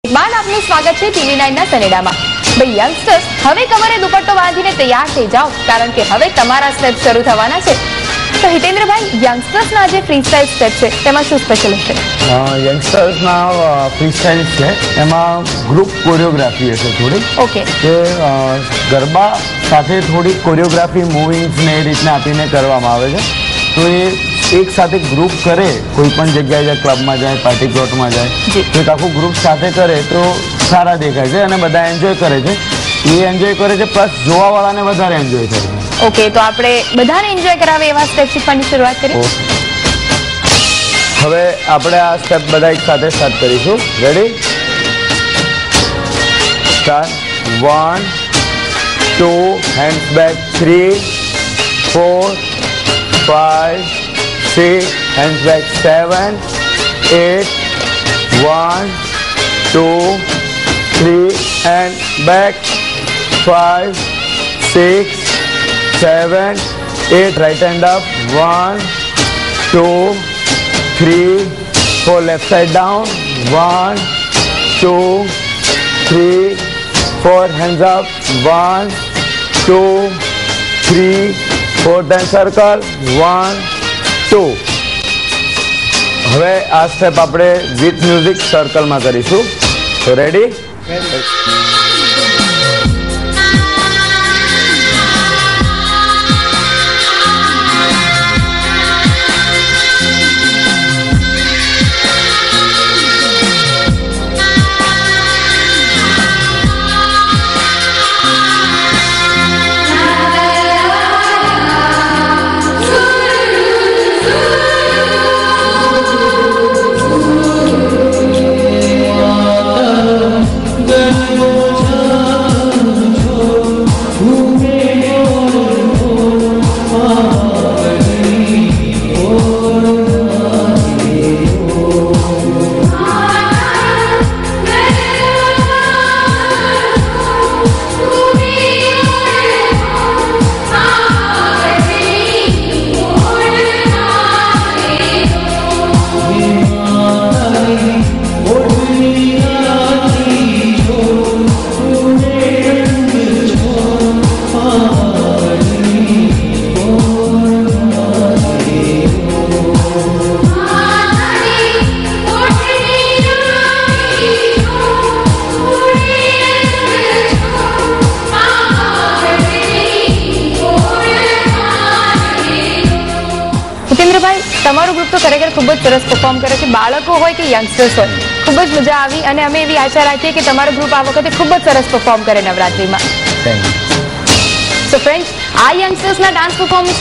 બાદ આપનું સ્વાગત છે TV9 ના સનેડામાં। ભાઈ યંગસ્ટર્સ, હવે કમરે દુપટ્ટો બાંધીને તૈયાર થઈ જાઓ, કારણ કે હવે તમારા સ્ટેપ શરૂ થવાના છે। તો હિતેન્દ્રભાઈ, યંગસ્ટર્સના જે ફ્રીસ્ટાઇલ સ્ટેપ છે તેમાં શું સ્પેશિયલ હશે? યંગસ્ટર્સના ફ્રીસ્ટાઇલ છે એમાં ગ્રુપ કોરિયોગ્રાફી હશે થોડી। ઓકે, કે ગરબા સાથે થોડી કોરિયોગ્રાફી મૂવિંગ્સ ને એ રીતના આપીને કરવામાં આવે છે। તો એ એક સાથે ગ્રુપ કરે, કોઈ પણ જગ્યાએ જાય, ક્લબમાં જાય, પાર્ટી પ્લોટમાં જાય, તો એક આખું ગ્રુપ સાથે કરે તો સારા દેખાય છે અને બધા એન્જોય કરે છે। એ એન્જોય કરે છે પ્લસ જોવાવાળાને વધારે એન્જોય થાય છે। ઓકે, તો આપણે બધાને એન્જોય કરાવે એવા સ્ટેપ શીખવાની શરૂઆત કરીએ। હવે આપણે આ સ્ટેપ બધા એક સાથે સ્ટાર્ટ કરીશું। Ready? Start. 1 2 hands back, 3 4 5 6 hands back, 7 8 1 2 3 and back, 5 6 7 8 right hand up, 1 2 3 4 left side down, 1 2 3 4 hands up, 1 2 3 4 10 circle, 1 2। હવે આ સ્ટેપ આપણે વિથ મ્યુઝિક સર્કલમાં કરીશું। તો રેડી? હિતેન્દ્રભાઈ, તમારું ગ્રુપ તો ખરેખર ખૂબ જ સરસ પરફોર્મ કરે છે। બાળકો હોય કે યંગસ્ટર્સ હોય, ખૂબ જ મજા આવી અને અમે એવી આશા રાખીએ કે તમારું ગ્રુપ આ વખતે ખૂબ જ સરસ પરફોર્મ કરે નવરાત્રીમાં। તો ફ્રેન્ડ્સ, આ યંગસ્ટર્સના ડાન્સ પરફોર્મન્સ